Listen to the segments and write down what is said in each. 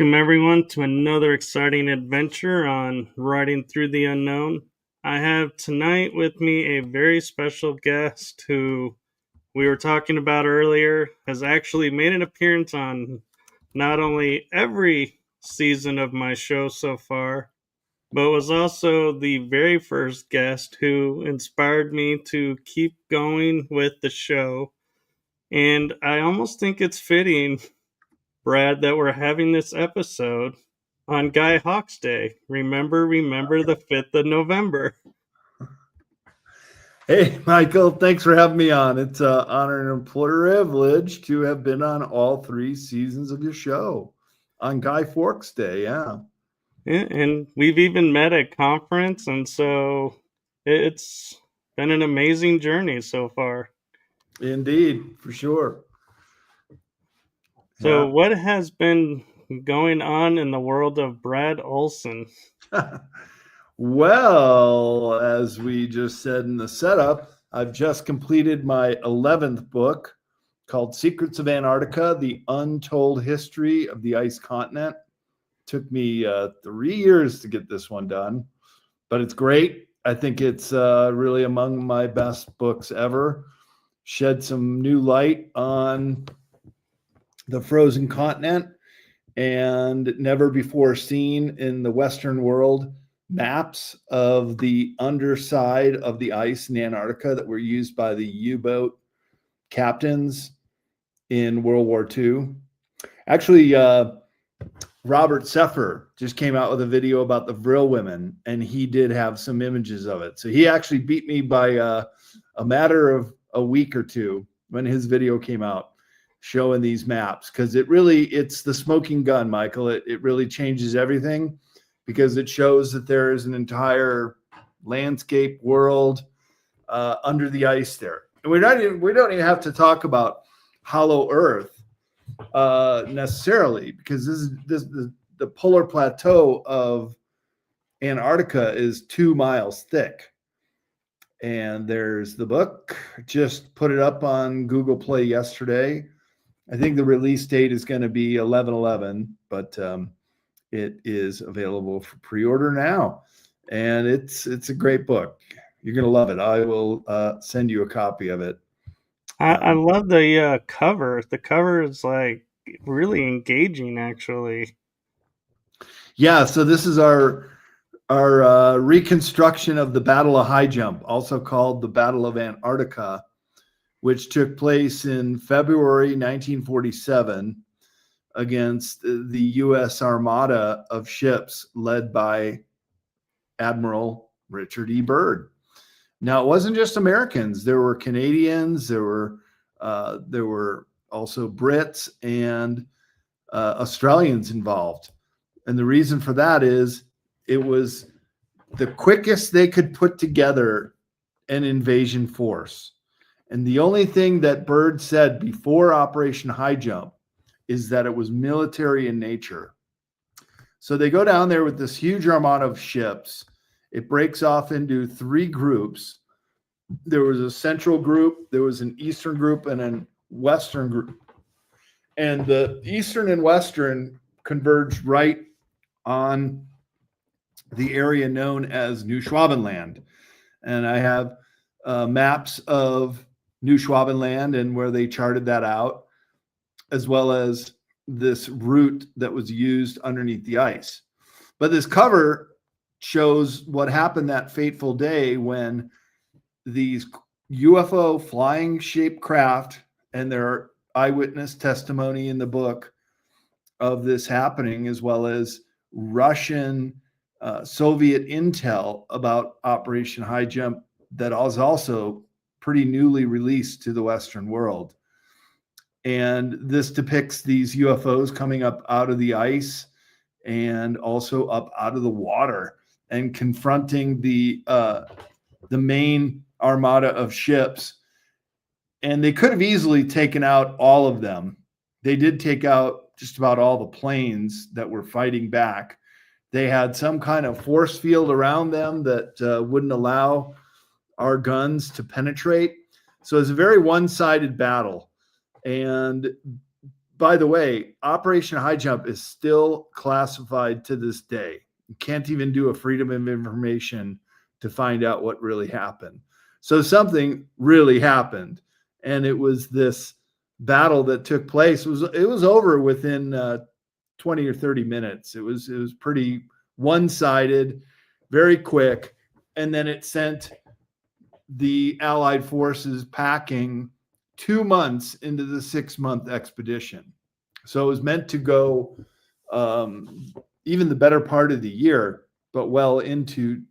Welcome, everyone, to another exciting adventure on Riding Through the Unknown. I have tonight with me a very special guest who we were talking about earlier, has actually made an appearance on not only every season of my show so far, but was also the very first guest who inspired me to keep going with the show. And I almost think it's fitting, Brad, that we're having this episode on Guy Hawk's Day. Remember the 5th of November. Hey, Michael, thanks for having me on. It's an honor and a privilege to have been on all 3 seasons of your show on Guy Fawkes Day. Yeah. And we've even met at conference, and so it's been an amazing journey so far. Indeed, for sure. So what has been going on in the world of Brad Olsen? Well, as we just said in the setup, I've just completed my 11th book called Secrets of Antarctica, The Untold History of the Ice Continent. Took me 3 years to get this one done, but it's great. I think it's really among my best books ever. Shed some new light on the frozen continent and never before seen in the Western world maps of the underside of the ice in Antarctica that were used by the U-boat captains in World War II. Actually, Robert Seffer just came out with a video about the Vril women, and he did have some images of it. So he actually beat me by a matter of a week or two when his video came out showing these maps, because it's the smoking gun, Michael. It really changes everything, because it shows that there is an entire landscape world under the ice there. And we don't even have to talk about hollow earth necessarily, because the polar plateau of Antarctica is 2 miles thick. And there's the book. Just put it up on Google Play yesterday. I think the release date is going to be 11/11, but it is available for pre-order now, and it's a great book. You're going to love it. I will send you a copy of it. I love the cover. The cover is like really engaging, actually. Yeah, so this is our reconstruction of the Battle of High Jump, also called the Battle of Antarctica, which took place in February 1947 against the U.S. Armada of ships led by Admiral Richard E. Byrd. Now, it wasn't just Americans. There were Canadians. There were also Brits and Australians involved. And the reason for that is it was the quickest they could put together an invasion force. And the only thing that Byrd said before Operation High Jump is that it was military in nature. So they go down there with this huge armada of ships. It breaks off into 3 groups. There was a central group, there was an eastern group, and a western group. And the eastern and western converged right on the area known as New Schwabenland. And I have maps of New Schwabenland and where they charted that out, as well as this route that was used underneath the ice. But this cover shows what happened that fateful day when these UFO flying shaped craft, and there are eyewitness testimony in the book of this happening, as well as Russian Soviet intel about Operation High Jump that was also pretty newly released to the Western world. And this depicts these UFOs coming up out of the ice and also up out of the water and confronting the main armada of ships. And they could have easily taken out all of them. They did take out just about all the planes that were fighting back. They had some kind of force field around them that wouldn't allow our guns to penetrate. So it's a very one-sided battle. And by the way, Operation High Jump is still classified to this day. You can't even do a Freedom of Information to find out what really happened. So something really happened, and it was this battle that took place. It was over within 20 or 30 minutes. It was pretty one-sided, very quick, and then it sent the Allied forces packing 2 months into the 6-month expedition. So it was meant to go even the better part of the year, but well into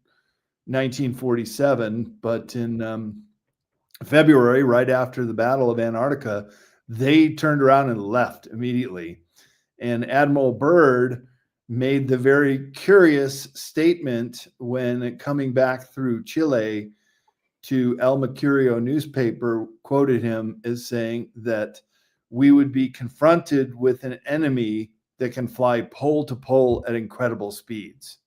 1947. But in February, right after the Battle of Antarctica, they turned around and left immediately. And Admiral Byrd made the very curious statement when coming back through Chile to El Mercurio newspaper, quoted him as saying that we would be confronted with an enemy that can fly pole to pole at incredible speeds.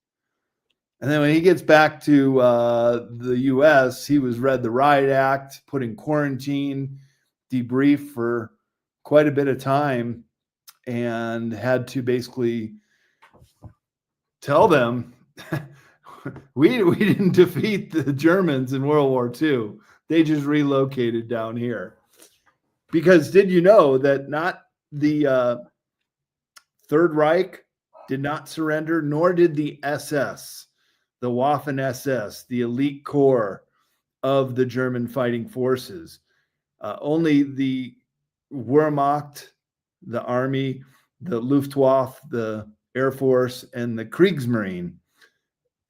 And then when he gets back to the U.S., he was read the Riot Act, put in quarantine, debriefed for quite a bit of time, and had to basically tell them we didn't defeat the Germans in World War II. They just relocated down here. Because did you know that not the Third Reich did not surrender, nor did the SS, the Waffen SS, the elite corps of the German fighting forces. Only the Wehrmacht, the army, the Luftwaffe, the Air Force, and the Kriegsmarine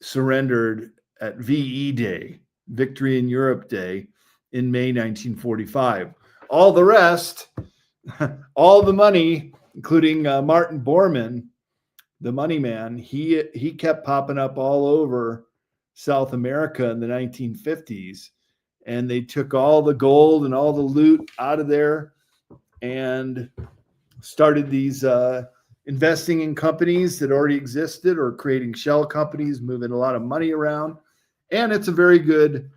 surrendered at VE Day, Victory in Europe Day, in May 1945. All the rest, all the money, including Martin Bormann, the money man, he kept popping up all over South America in the 1950s, and they took all the gold and all the loot out of there and started these investing in companies that already existed or creating shell companies, moving a lot of money around. And it's a very good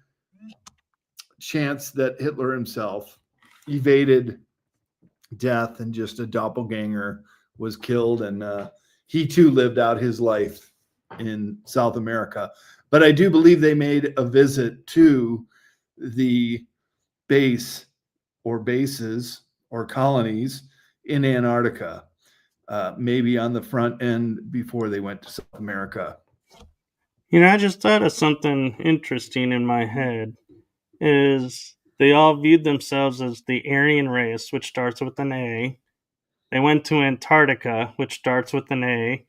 chance that Hitler himself evaded death and just a doppelganger was killed. And he too lived out his life in South America. But I do believe they made a visit to the base or bases or colonies in Antarctica. Maybe on the front end before they went to South America. I just thought of something interesting in my head. Is they all viewed themselves as the Aryan race, which starts with an A. They went to Antarctica, which starts with an A.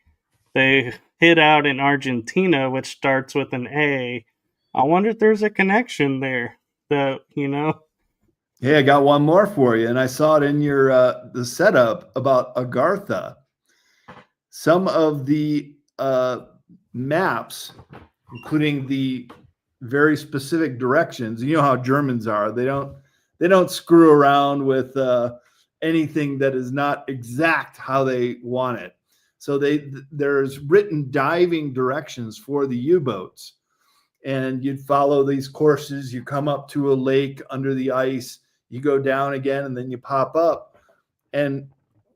They hid out in Argentina, which starts with an A. I wonder if there's a connection there. Hey, I got one more for you, and I saw it in your the setup about Agartha. Some of the maps, including the very specific directions. You know how Germans are; they don't screw around with anything that is not exact how they want it. So there's written diving directions for the U-boats, and you'd follow these courses. You come up to a lake under the ice, you go down again, and then you pop up. And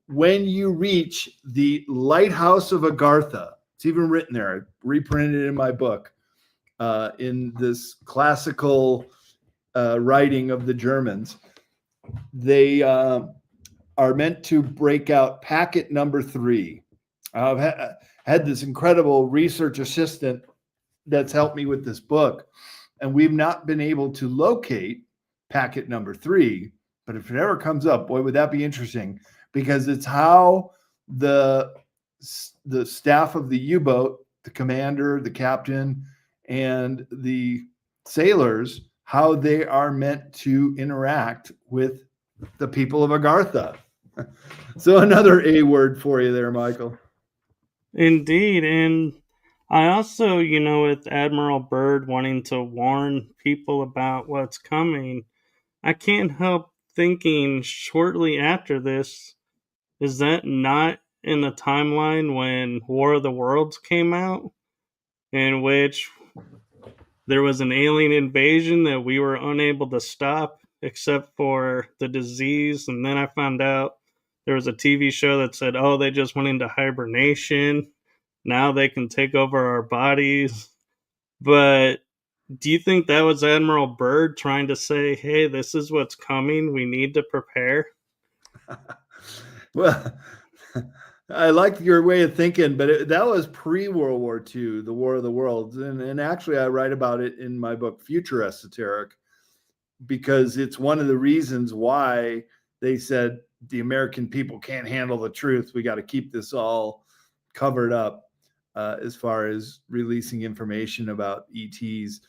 when you reach the lighthouse of Agartha, it's even written there. I reprinted it in my book in this classical writing of the Germans. They are meant to break out packet number 3. I've had this incredible research assistant that's helped me with this book, and we've not been able to locate packet number 3. But if it ever comes up, boy, would that be interesting, because it's how the staff of the U-boat, the commander, the captain, and the sailors, how they are meant to interact with the people of Agartha. So another A word for you there, Michael. Indeed, and I also, with Admiral Byrd wanting to warn people about what's coming, I can't help thinking shortly after this, is that not in the timeline when War of the Worlds came out, in which there was an alien invasion that we were unable to stop except for the disease, and then I found out there was a TV show that said, oh, they just went into hibernation. Now they can take over our bodies. But do you think that was Admiral Byrd trying to say, hey, this is what's coming? We need to prepare? Well, I like your way of thinking, but that was pre-World War II, the War of the Worlds. And actually, I write about it in my book, Future Esoteric, because it's one of the reasons why they said the American people can't handle the truth. We got to keep this all covered up as far as releasing information about ETs.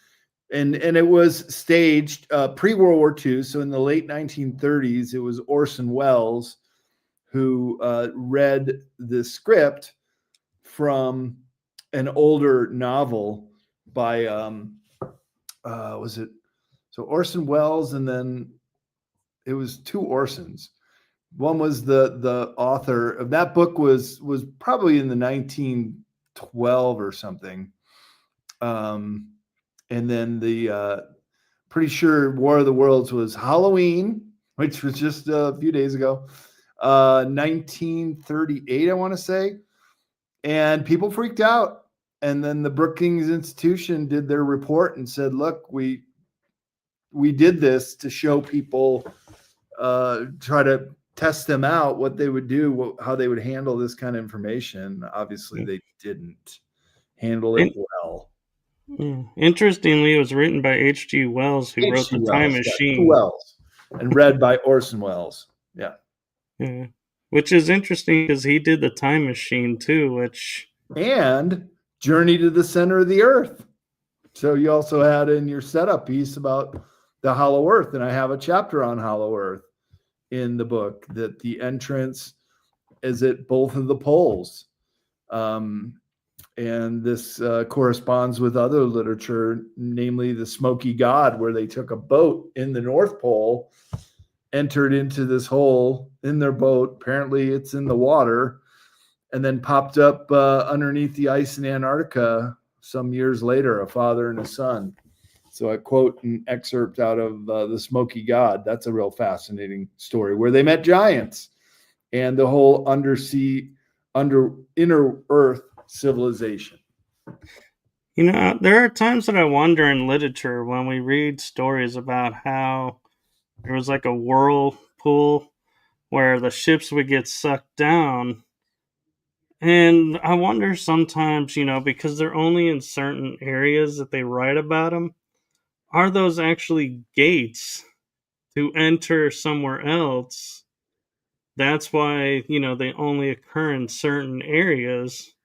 And it was staged pre-World War II. So in the late 1930s, it was Orson Welles who read the script from an older novel by was it so Orson Welles, and then it was two Orsons. One was the author of that book was probably in the 1912 or something, and then the pretty sure War of the Worlds was Halloween, which was just a few days ago, 1938, I want to say, and people freaked out. And then the Brookings Institution did their report and said, "Look, we did this to show people, try to test them out, what they would do, how they would handle this kind of information." Obviously, they didn't handle it well. Interestingly, it was written by H.G. Wells, who wrote The Time Machine. Wells, and read by Orson Welles. Yeah. Yeah. Which is interesting because he did The Time Machine too, and Journey to the Center of the Earth. So you also had in your setup piece about the Hollow Earth, and I have a chapter on Hollow Earth in the book, that the entrance is at both of the poles. And this corresponds with other literature, namely the Smoky God, where they took a boat in the North Pole, entered into this hole in their boat. Apparently it's in the water, and then popped up underneath the ice in Antarctica some years later, a father and a son. So I quote an excerpt out of the Smoky God. That's a real fascinating story, where they met giants and the whole inner earth civilization. You know, there are times that I wonder in literature when we read stories about how there was like a whirlpool where the ships would get sucked down. And I wonder sometimes, because they're only in certain areas that they write about them, are those actually gates to enter somewhere else? That's why, they only occur in certain areas.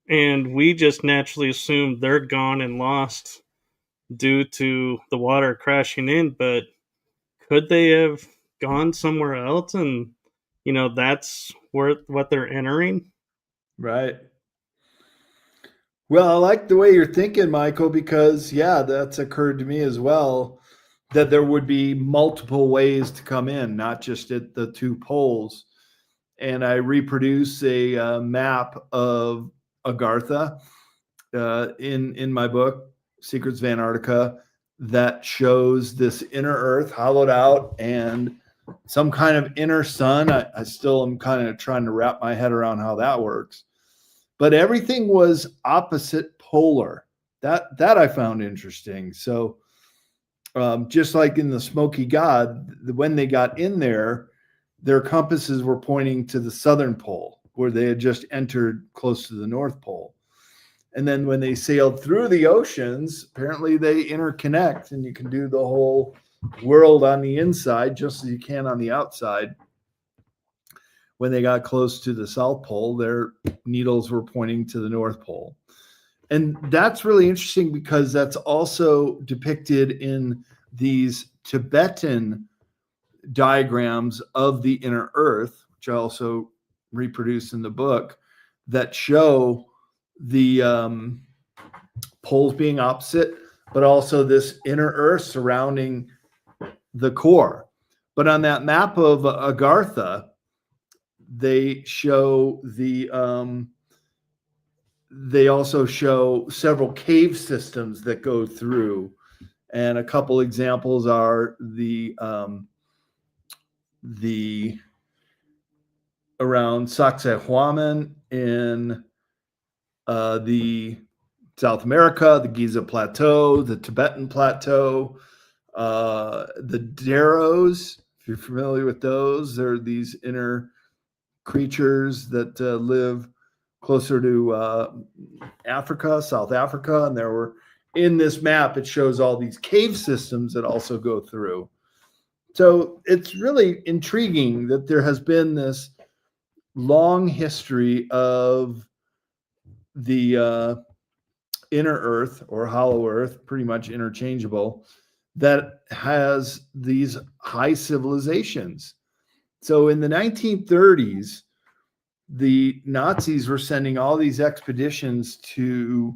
And we just naturally assume they're gone and lost due to the water crashing in. But could they have gone somewhere else, and that's what they're entering? Right. Well, I like the way you're thinking, Michael, because that's occurred to me as well, that there would be multiple ways to come in, not just at the two poles. And I reproduce a map of Agartha in my book, Secrets of Antarctica, that shows this inner Earth hollowed out and some kind of inner sun. I still am kind of trying to wrap my head around how that works. But everything was opposite polar. That I found interesting. So just like in the Smoky God, when they got in there, their compasses were pointing to the southern pole, where they had just entered close to the North Pole. And then when they sailed through the oceans, apparently they interconnect, and you can do the whole world on the inside just as you can on the outside. When they got close to the South Pole, their needles were pointing to the North Pole. And that's really interesting because that's also depicted in these Tibetan diagrams of the inner Earth, which I also reproduce in the book, that show the poles being opposite, but also this inner Earth surrounding the core. But on that map of Agartha, they show they also show several cave systems that go through, and a couple examples are the around Sacsayhuaman in the South America, the Giza Plateau, the Tibetan Plateau, the Daros. If you're familiar with those, they're these inner creatures that live closer to Africa, South Africa, and there were in this map it shows all these cave systems that also go through. So it's really intriguing that there has been this long history of the inner earth or hollow earth, pretty much interchangeable, that has these high civilizations. So in the 1930s, the Nazis were sending all these expeditions to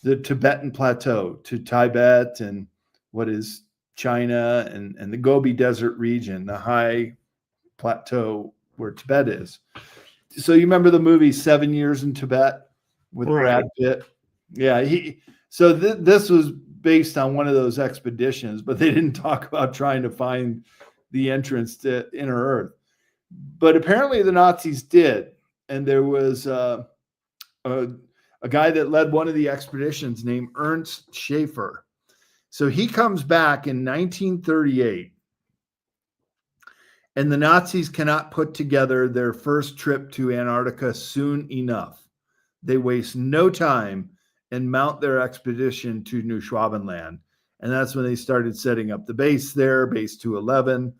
the Tibetan plateau, to Tibet and what is China and the Gobi Desert region, the high plateau where Tibet is. So you remember the movie 7 Years in Tibet with Brad Pitt? Yeah, this was based on one of those expeditions, but they didn't talk about trying to find the entrance to inner Earth. But apparently the Nazis did, and there was a guy that led one of the expeditions named Ernst Schaefer. So he comes back in 1938, and the Nazis cannot put together their first trip to Antarctica soon enough. They waste no time and mount their expedition to New Schwabenland. And that's when they started setting up the base there, base 211.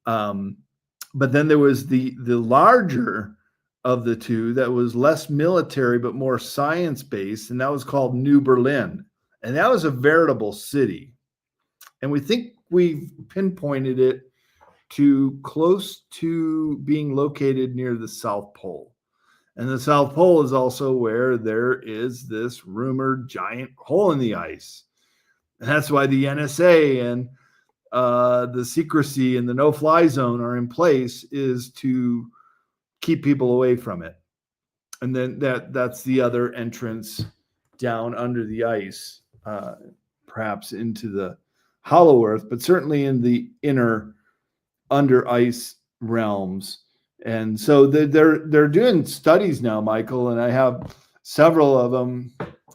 But then there was the larger of the two that was less military but more science-based, and that was called New Berlin. And that was a veritable city. And we think we've pinpointed it to close to being located near the South Pole. And the South Pole is also where there is this rumored giant hole in the ice. And that's why the NSA and the secrecy and the no-fly zone are in place, is to keep people away from it. And then that's the other entrance down under the ice, perhaps into the hollow earth, but certainly in the inner under ice realms. And so they're doing studies now, Michael, and I have several of them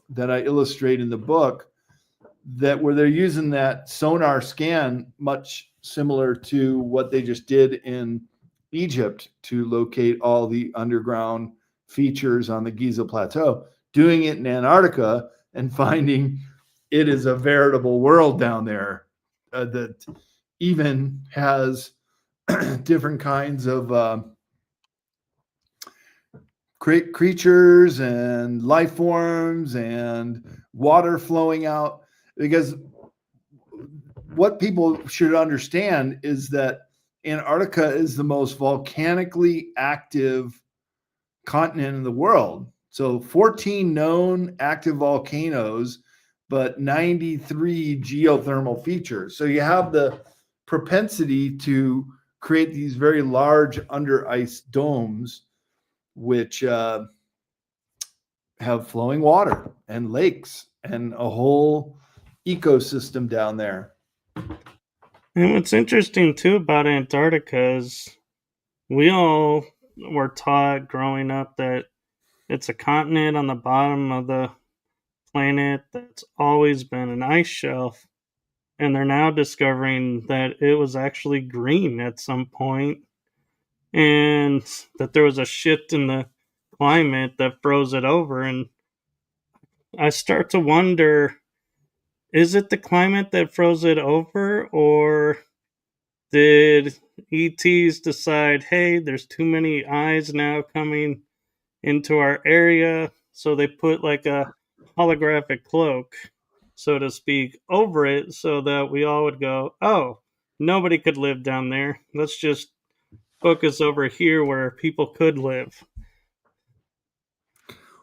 that I illustrate in the book, that where they're using that sonar scan, much similar to what they just did in Egypt to locate all the underground features on the Giza Plateau, doing it in Antarctica and finding it is a veritable world down there that even has different kinds of creatures and life forms and water flowing out. Because what people should understand is that Antarctica is the most volcanically active continent in the world. So 14 known active volcanoes, but 93 geothermal features. So you have the propensity to create these very large under ice domes, which have flowing water and lakes and a whole ecosystem down there. And what's interesting too about Antarctica is we all were taught growing up that it's a continent on the bottom of the planet that's always been an ice shelf. And they're now discovering that it was actually green at some point, and that there was a shift in the climate that froze it over. And I start to wonder, is it the climate that froze it over, or did ETs decide, hey, there's too many eyes now coming into our area, so they put like a holographic cloak, so to speak, over it so that we all would go, oh, nobody could live down there. Let's just focus over here where people could live.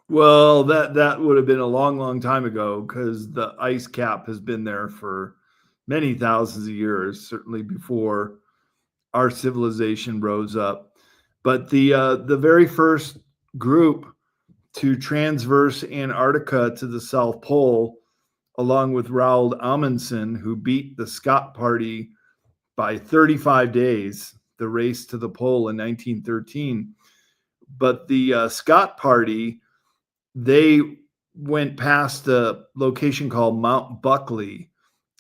Well, that would have been a long time ago, because the ice cap has been there for many thousands of years, certainly before our civilization rose up. But the very first group to transverse Antarctica to the South Pole, along with Roald Amundsen, who beat the Scott Party by 35 days, the race to the pole in 1913, But the Scott Party, they went past a location called Mount Buckley.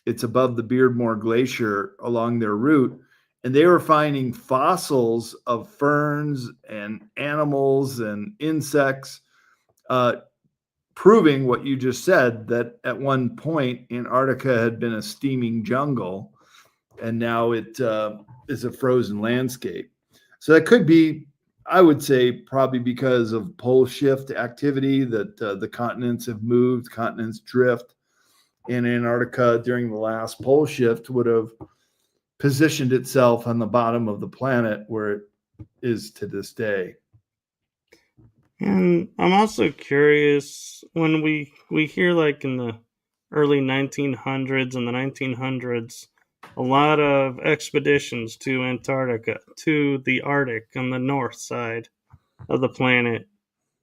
It's above the Beardmore Glacier along their route. And they were finding fossils of ferns and animals and insects, proving what you just said, that at one point Antarctica had been a steaming jungle, and now it is a frozen landscape. So that could be, I would say, probably because of pole shift activity, that the continents have moved, continents drift, and Antarctica during the last pole shift would have positioned itself on the bottom of the planet where it is to this day. And I'm also curious when we hear like in the early 1900s and the 1900s, a lot of expeditions to Antarctica, to the Arctic on the north side of the planet.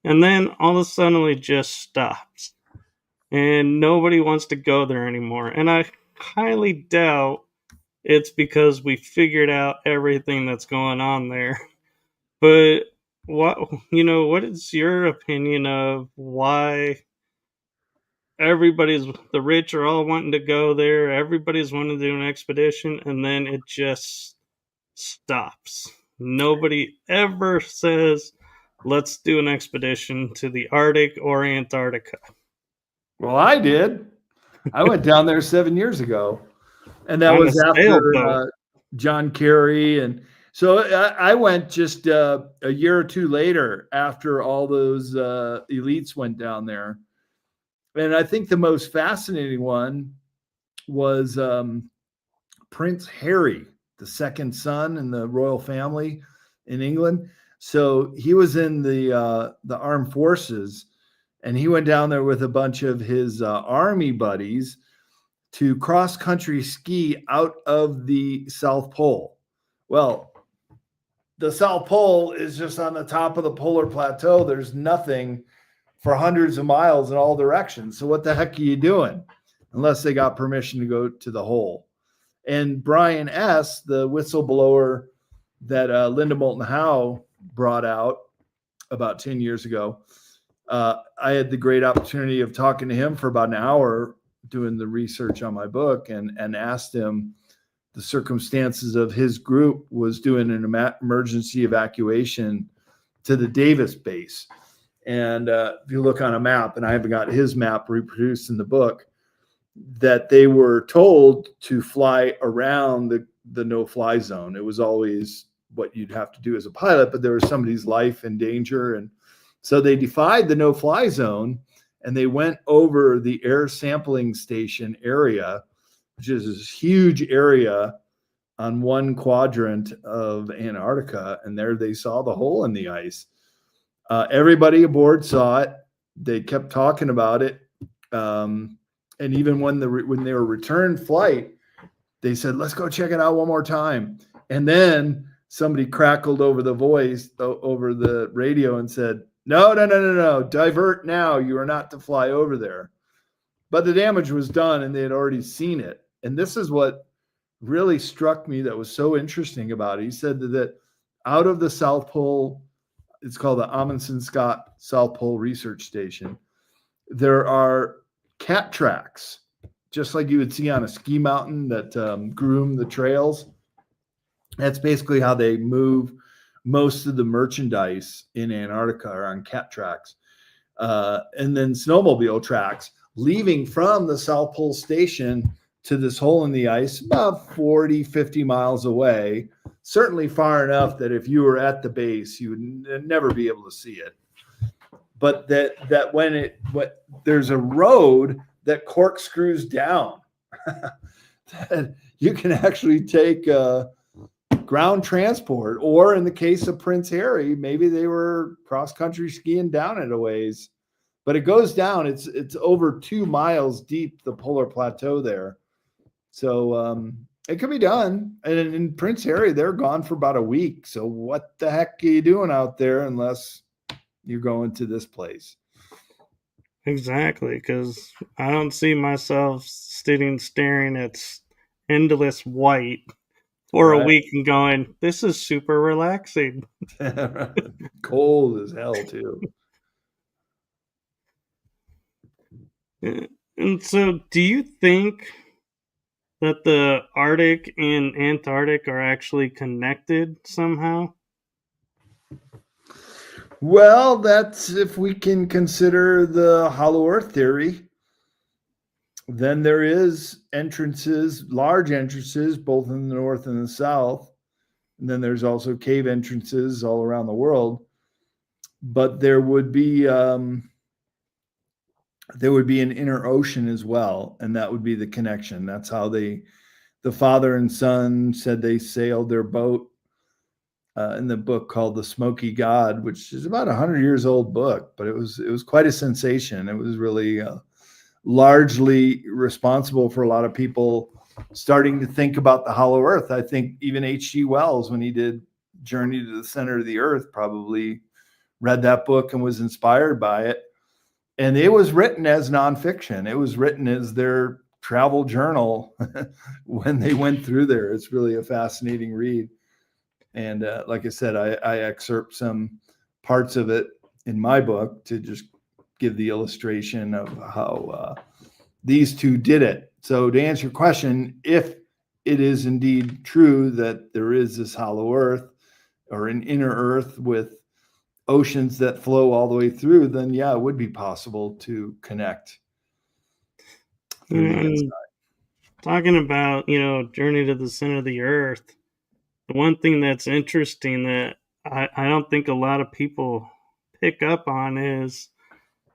And then all of a sudden it just stops. And nobody wants to go there anymore. And I highly doubt it's because we figured out everything that's going on there. But what is your opinion of why the rich are all wanting to go there, everybody's wanting to do an expedition, and then it just stops? Nobody ever says, let's do an expedition to the Arctic or Antarctica. Well, I did. I went down there 7 years ago, and that On a was after sailboat. John Kerry. And so I went just a year or two later after all those elites went down there. And I think the most fascinating one was Prince Harry, the second son in the royal family in England. So he was in the armed forces, and he went down there with a bunch of his army buddies to cross country ski out of the South Pole. Well, the South Pole is just on the top of the polar plateau. There's nothing for hundreds of miles in all directions. So what the heck are you doing? Unless they got permission to go to the hole. And Brian S., the whistleblower that Linda Moulton Howe brought out about 10 years ago, I had the great opportunity of talking to him for about an hour doing the research on my book, and asked him the circumstances of his group was doing an emergency evacuation to the Davis base. And if you look on a map, and I haven't got his map reproduced in the book, that they were told to fly around the no-fly zone. It was always what you'd have to do as a pilot, but there was somebody's life in danger. And so they defied the no-fly zone, and they went over the air sampling station area, which is this huge area on one quadrant of Antarctica. And there they saw the hole in the ice. Everybody aboard saw it. They kept talking about it. And even when they were return flight, they said, let's go check it out one more time. And then somebody crackled over the voice, over the radio, and said, no, divert now. You are not to fly over there. But the damage was done, and they had already seen it. And this is what really struck me that was so interesting about it. He said that out of the South Pole, it's called the Amundsen Scott South Pole Research Station, there are cat tracks, just like you would see on a ski mountain that groom the trails. That's basically how they move most of the merchandise in Antarctica, are on cat tracks. And then snowmobile tracks leaving from the South Pole Station to this hole in the ice about 40, 50 miles away, certainly far enough that if you were at the base, you would never be able to see it. But that when there's a road that corkscrews down, that you can actually take ground transport, or in the case of Prince Harry, maybe they were cross-country skiing down it a ways. But it goes down. It's over 2 miles deep, the polar plateau there. So it could be done. And in Prince Harry, they're gone for about a week. So what the heck are you doing out there unless you're going to this place? Exactly, because I don't see myself sitting staring at endless white for a Right. week and going, this is super relaxing. Cold as hell too. And so, do you think that the Arctic and Antarctic are actually connected somehow? Well, that's if we can consider the hollow earth theory. Then there is entrances, large entrances, both in the north and the south. And then there's also cave entrances all around the world. But there would be an inner ocean as well, and that would be the connection. That's how the father and son said they sailed their boat in the book called The Smoky God, which is about 100 years old book, but it was quite a sensation. It was really largely responsible for a lot of people starting to think about the hollow earth. I think even H.G. Wells, when he did Journey to the Center of the Earth, probably read that book and was inspired by it. And it was written as nonfiction. It was written as their travel journal when they went through there. It's really a fascinating read. And like I said, I excerpt some parts of it in my book to just give the illustration of how these two did it. So to answer your question, if it is indeed true that there is this hollow earth or an inner earth with oceans that flow all the way through, then yeah, it would be possible to connect through the inside. And talking about, Journey to the Center of the Earth, the one thing that's interesting that I don't think a lot of people pick up on is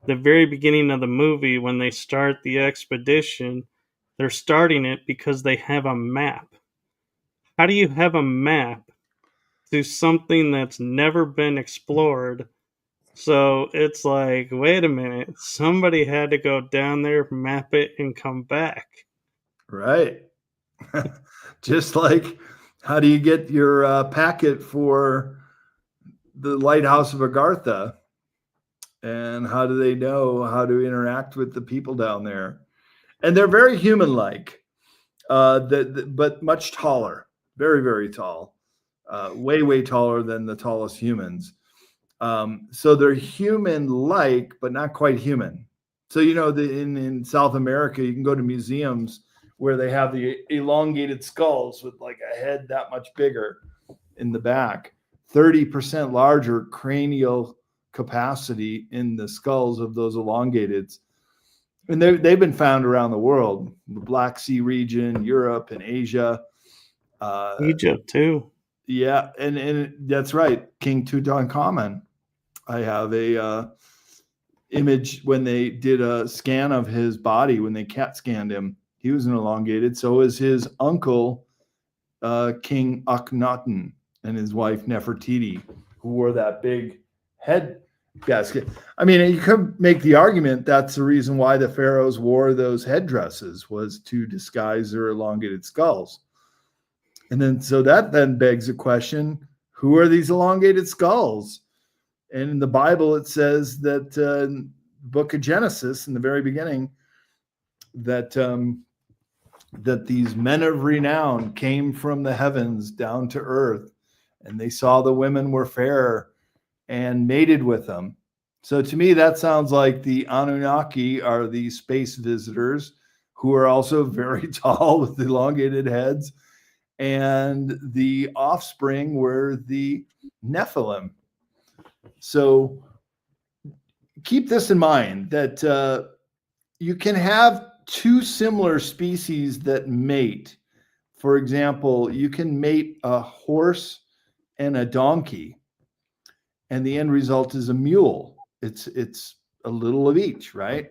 the very beginning of the movie when they start the expedition. They're starting it because they have a map. How do you have a map to something that's never been explored? So it's like, wait a minute, somebody had to go down there, map it, and come back. Right. Just like, how do you get your packet for the Lighthouse of Agartha? And how do they know how to interact with the people down there? And they're very human-like, but much taller, very, very tall, way, way taller than the tallest humans. So they're human-like, but not quite human. So, in South America, you can go to museums where they have the elongated skulls with like a head that much bigger in the back, 30% larger cranial capacity in the skulls of those elongateds. And they've been found around the world, the Black Sea region, Europe, and Asia. Egypt, too. Yeah, and that's right, King Tutankhamun. I have a image when they did a scan of his body, when they CAT scanned him. He was an elongated. So is his uncle, King Akhenaten, and his wife Nefertiti, who wore that big head gasket. I mean, you could make the argument that's the reason why the pharaohs wore those headdresses, was to disguise their elongated skulls. And then, so that then begs the question, who are these elongated skulls? And in the Bible, it says that book of Genesis, in the very beginning, that that these men of renown came from the heavens down to earth, and they saw the women were fair and mated with them. So to me, that sounds like the Anunnaki are the space visitors who are also very tall with elongated heads, and the offspring were the Nephilim. So keep this in mind, that you can have two similar species that mate. For example, you can mate a horse and a donkey, and the end result is a mule. It's a little of each, right?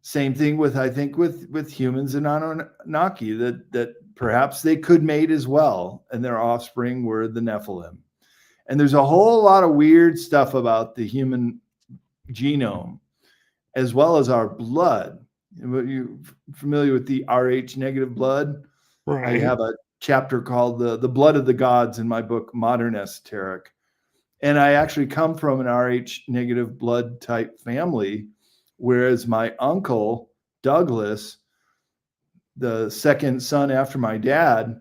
Same thing with, I think, with humans and Anunnaki, that perhaps they could mate as well, and their offspring were the Nephilim. And there's a whole lot of weird stuff about the human genome, as well as our blood. Are you familiar with the Rh negative blood? Right. I have a chapter called the Blood of the Gods in my book, Modern Esoteric. And I actually come from an Rh negative blood type family, whereas my uncle, Douglas, the second son after my dad,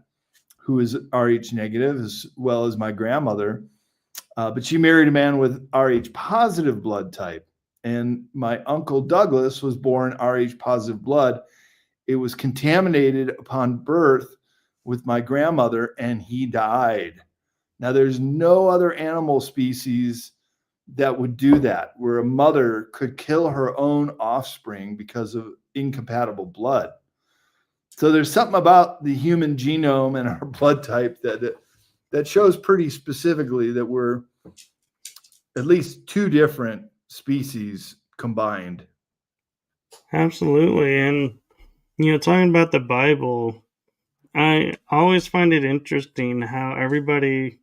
who is Rh negative, as well as my grandmother. But she married a man with Rh positive blood type. And my uncle Douglas was born Rh positive blood. It was contaminated upon birth with my grandmother, and he died. Now, there's no other animal species that would do that, where a mother could kill her own offspring because of incompatible blood. So there's something about the human genome and our blood type that shows pretty specifically that we're at least two different species combined. Absolutely. And, talking about the Bible, I always find it interesting how everybody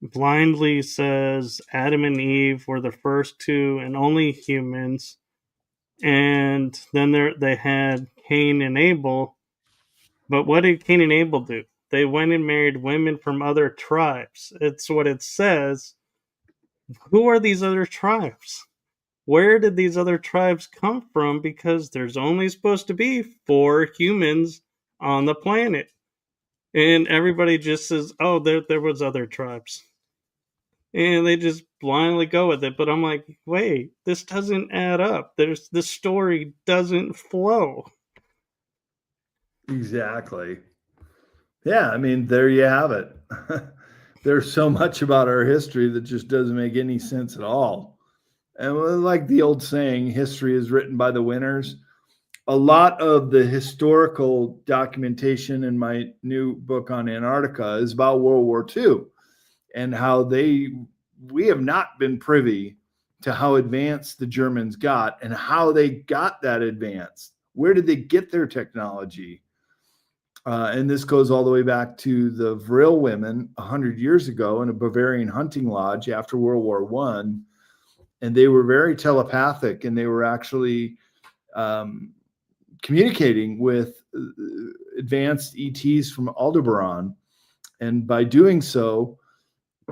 blindly says Adam and Eve were the first two and only humans. And then they had Cain and Abel. But what did Cain and Abel do? They went and married women from other tribes. It's what it says. Who are these other tribes? Where did these other tribes come from? Because there's only supposed to be 4 humans on the planet. And everybody just says, oh, there was other tribes. And they just blindly go with it. But I'm like, wait, this doesn't add up. This story doesn't flow. Exactly. Yeah, I mean, there you have it. There's so much about our history that just doesn't make any sense at all. And like the old saying, history is written by the winners. A lot of the historical documentation in my new book on Antarctica is about World War II and how we have not been privy to how advanced the Germans got and how they got that advanced. Where did they get their technology? And this goes all the way back to the Vril women 100 years ago in a Bavarian hunting lodge after World War I. And they were very telepathic, and they were actually communicating with advanced ETs from Aldebaran. And by doing so,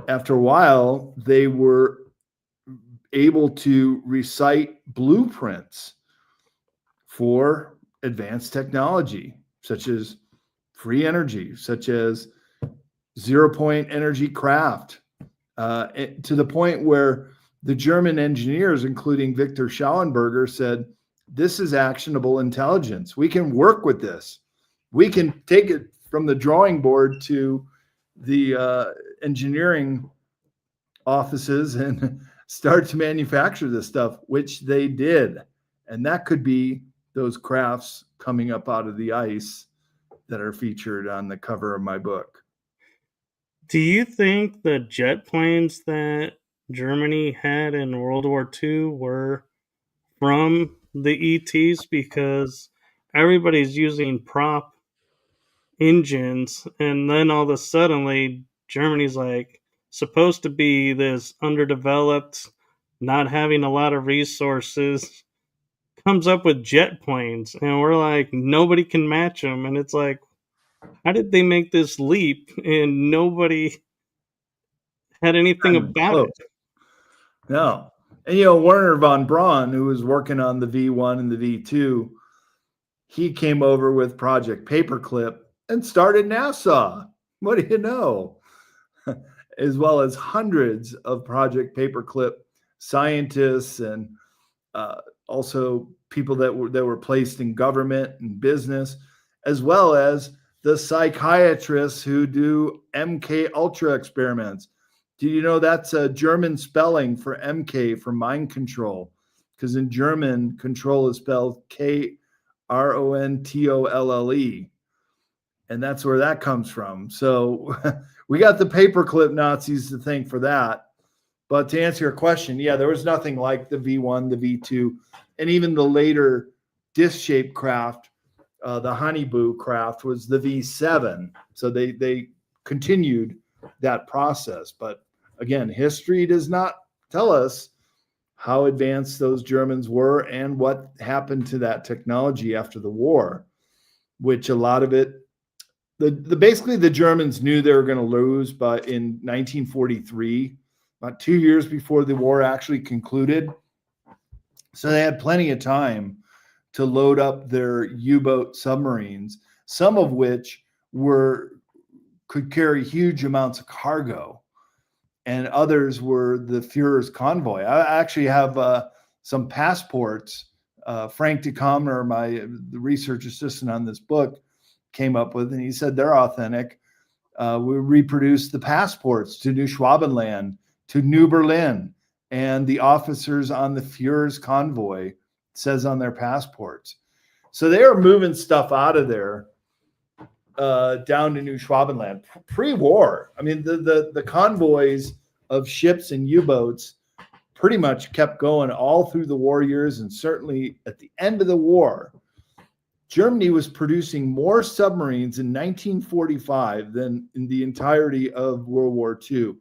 after a while, they were able to recite blueprints for advanced technology, such as free energy, such as zero-point energy craft, to the point where the German engineers, including Victor Schauenberger, said, this is actionable intelligence. We can work with this. We can take it from the drawing board to the engineering offices and start to manufacture this stuff, which they did. And that could be those crafts coming up out of the ice that are featured on the cover of my book. Do you think the jet planes that Germany had in World War II were from the ETs? Because everybody's using prop engines, and then all of a sudden, Germany's like supposed to be this underdeveloped, not having a lot of resources, comes up with jet planes, and we're like, nobody can match them. And it's like, how did they make this leap and nobody had anything about it? No. And, Werner von Braun, who was working on the V1 and the V2, he came over with Project Paperclip and started NASA. What do you know? As well as hundreds of Project Paperclip scientists and also people that were placed in government and business, as well as the psychiatrists who do MK Ultra experiments. Do you know that's a German spelling for MK, for mind control? Because in German, control is spelled Krontolle. And that's where that comes from. So we got the paperclip Nazis to thank for that. But to answer your question, yeah, there was nothing like the V1, the V2, and even the later disc-shaped craft, the Honeyboo craft was the V7. So they continued that process. But again, history does not tell us how advanced those Germans were and what happened to that technology after the war, which a lot of it, basically the Germans knew they were going to lose, but in 1943, about 2 years before the war actually concluded. So they had plenty of time to load up their U-boat submarines, some of which were could carry huge amounts of cargo, and others were the Führer's convoy. I actually have some passports. Frank DeComner, the research assistant on this book, came up with, and he said they're authentic. We reproduced the passports to New Schwabenland, to New Berlin, and the officers on the Führer's convoy says on their passports. So they were moving stuff out of there down to New Schwabenland pre-war. I mean, the convoys of ships and U-boats pretty much kept going all through the war years, and certainly at the end of the war. Germany was producing more submarines in 1945 than in the entirety of World War II.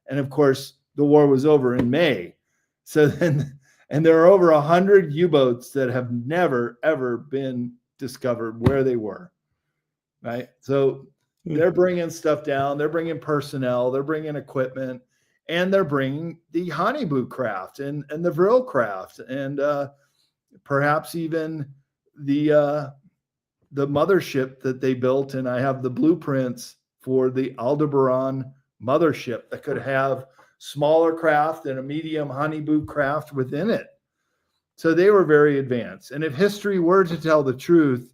And of course, the war was over in May. So then, and there are over 100 U-boats that have never, ever been discovered where they were, right? So they're bringing stuff down, they're bringing personnel, they're bringing equipment, and they're bringing the Honeyboot craft and the Vril craft, and perhaps even the mothership that they built. And I have the blueprints for the Aldebaran mothership that could have smaller craft and a medium Honeyboot craft within it. So they were very advanced. And if history were to tell the truth,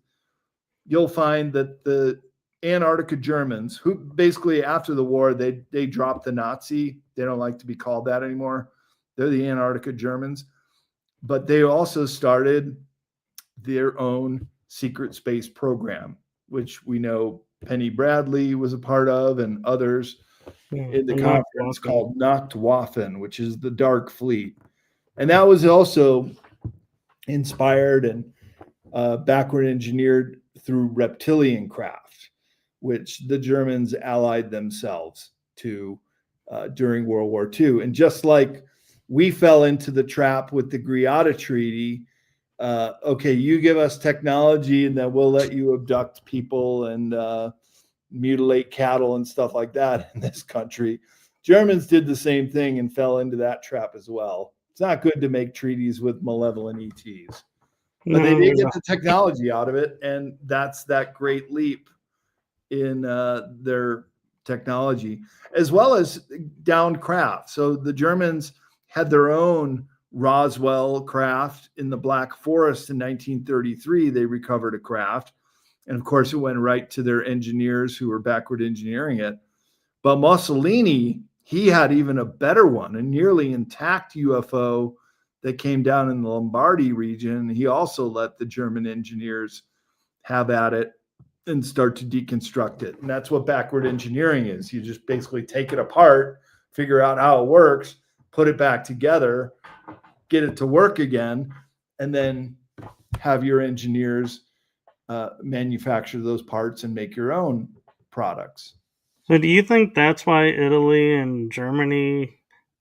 you'll find that the Antarctica Germans, who basically after the war, they dropped the Nazi. They don't like to be called that anymore. They're the Antarctica Germans. But they also started their own secret space program, which we know Penny Bradley was a part of, and others in the conference called Nachtwaffen, which is the Dark Fleet. And that was also inspired and backward engineered through reptilian craft, which the Germans allied themselves to during World War II. And just like we fell into the trap with the Greada Treaty, okay, you give us technology and then we'll let you abduct people and mutilate cattle and stuff like that in this country. Germans did the same thing and fell into that trap as well. It's not good to make treaties with malevolent ETs. But they did get the technology out of it, and that's that great leap in their technology, as well as downed craft. So the Germans had their own Roswell craft in the Black Forest in 1933. They recovered a craft, and of course it went right to their engineers who were backward engineering it. But Mussolini, he had even a better one, a nearly intact UFO that came down in the Lombardy region. He also let the German engineers have at it and start to deconstruct it. And that's what backward engineering is. You just basically take it apart, figure out how it works, put it back together, get it to work again, and then have your engineers manufacture those parts and make your own products. So do you think that's why Italy and Germany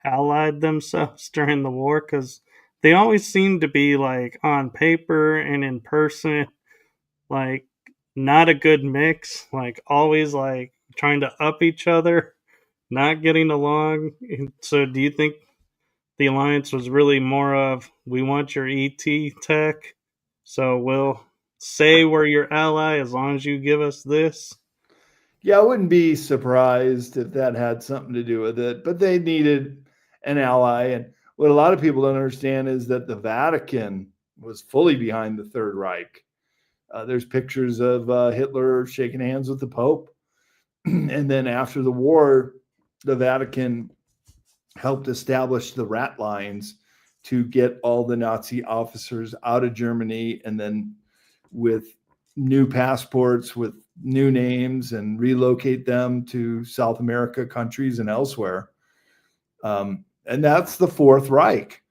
allied themselves during the war? Because they always seem to be, like, on paper and in person, like, not a good mix, like, always, like, trying to up each other, not getting along. So do you think the alliance was really more of, we want your ET tech, so we'll say we're your ally as long as you give us this? Yeah, I wouldn't be surprised if that had something to do with it, but they needed an ally. And what a lot of people don't understand is that the Vatican was fully behind the Third Reich. There's pictures of Hitler shaking hands with the Pope. And then after the war, the Vatican helped establish the rat lines to get all the Nazi officers out of Germany, and then with new passports with new names and relocate them to South America countries and elsewhere. And that's the Fourth Reich.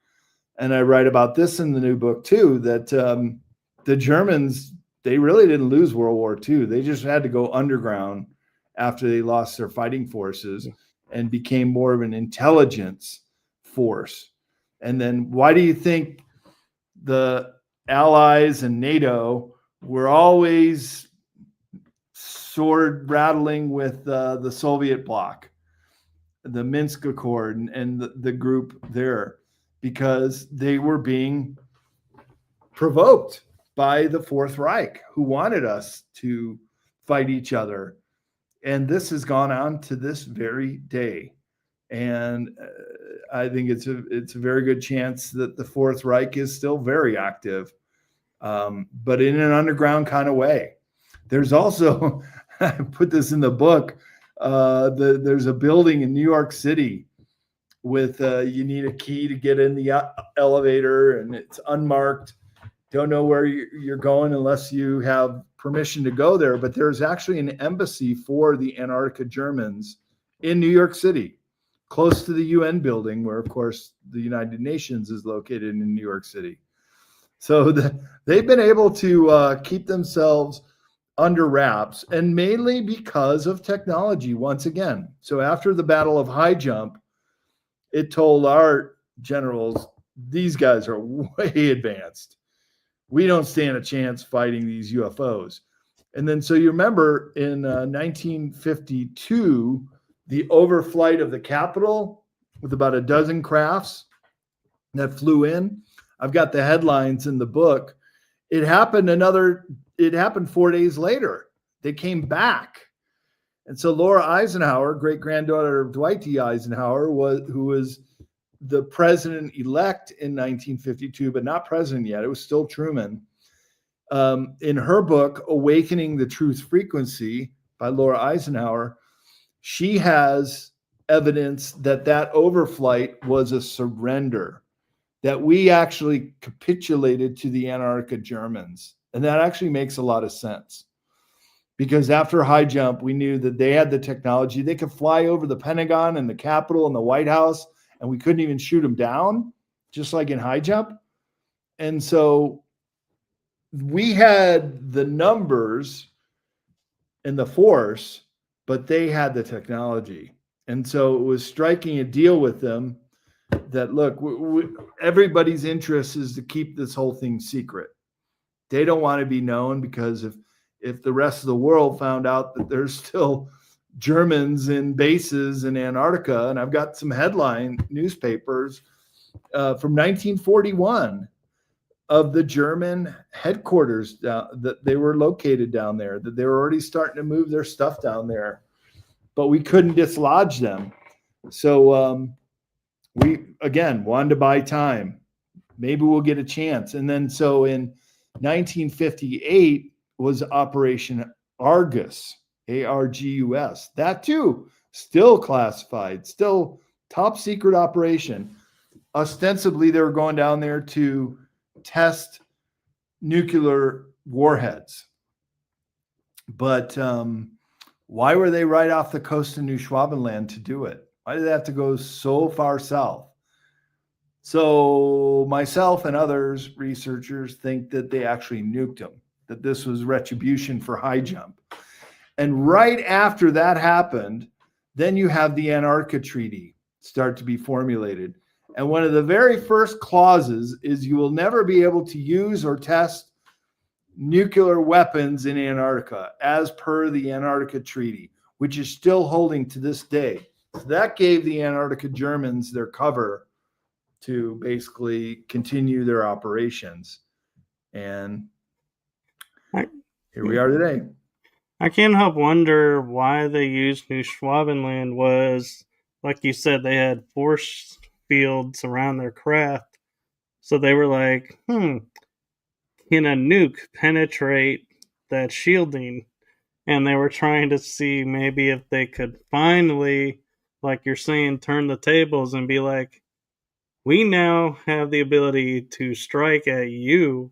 And I write about this in the new book too, that the Germans, they really didn't lose World War II. They just had to go underground after they lost their fighting forces and became more of an intelligence force. And then why do you think the Allies and NATO were always sword rattling with the Soviet bloc, the Minsk Accord, and the group there? Because they were being provoked by the Fourth Reich, who wanted us to fight each other. And this has gone on to this very day. And I think it's a very good chance that the Fourth Reich is still very active, but in an underground kind of way. There's also, I put this in the book, there's a building in New York City with you need a key to get in the elevator, and it's unmarked. Don't know where you're going unless you have permission to go there. But there's actually an embassy for the Antarctica Germans in New York City, close to the UN building, where, of course, the United Nations is located in New York City. So they've been able to keep themselves under wraps, and mainly because of technology once again. So after the Battle of High Jump, it told our generals, these guys are way advanced. We don't stand a chance fighting these UFOs. And then, so you remember in 1952, the overflight of the Capitol with about a dozen crafts that flew in. I've got the headlines in the book. It happened 4 days later. They came back. And so Laura Eisenhower, great granddaughter of Dwight D. Eisenhower, who was the president-elect in 1952, but not president yet. It was still Truman. In her book, Awakening the Truth Frequency by Laura Eisenhower, she has evidence that overflight was a surrender, that we actually capitulated to the Antarctica Germans. And that actually makes a lot of sense. Because after High Jump, we knew that they had the technology. They could fly over the Pentagon and the Capitol and the White House, and we couldn't even shoot them down, just like in High Jump. And so we had the numbers and the force, but they had the technology. And so it was striking a deal with them that, look, everybody's interest is to keep this whole thing secret. They don't want to be known, because if the rest of the world found out that there's still Germans in bases in Antarctica, and I've got some headline newspapers from 1941 of the German headquarters that they were located down there, that they were already starting to move their stuff down there, but we couldn't dislodge them. So we, again, wanted to buy time. Maybe we'll get a chance. And then so in 1958 was Operation Argus, Argus. That too, still classified, still top secret operation. Ostensibly, they were going down there to test nuclear warheads. But why were they right off the coast of New Schwabenland to do it? Why did they have to go so far south? So myself and others, researchers, think that they actually nuked them, that this was retribution for High Jump. And right after that happened, then you have the Antarctica Treaty start to be formulated. And one of the very first clauses is you will never be able to use or test nuclear weapons in Antarctica, as per the Antarctica Treaty, which is still holding to this day. So that gave the Antarctica Germans their cover to basically continue their operations. And here we are today. I can't help wonder why they used New Schwabenland. Was, like you said, they had force fields around their craft. So they were like, can a nuke penetrate that shielding? And they were trying to see maybe if they could finally, like you're saying, turn the tables and be like, we now have the ability to strike at you.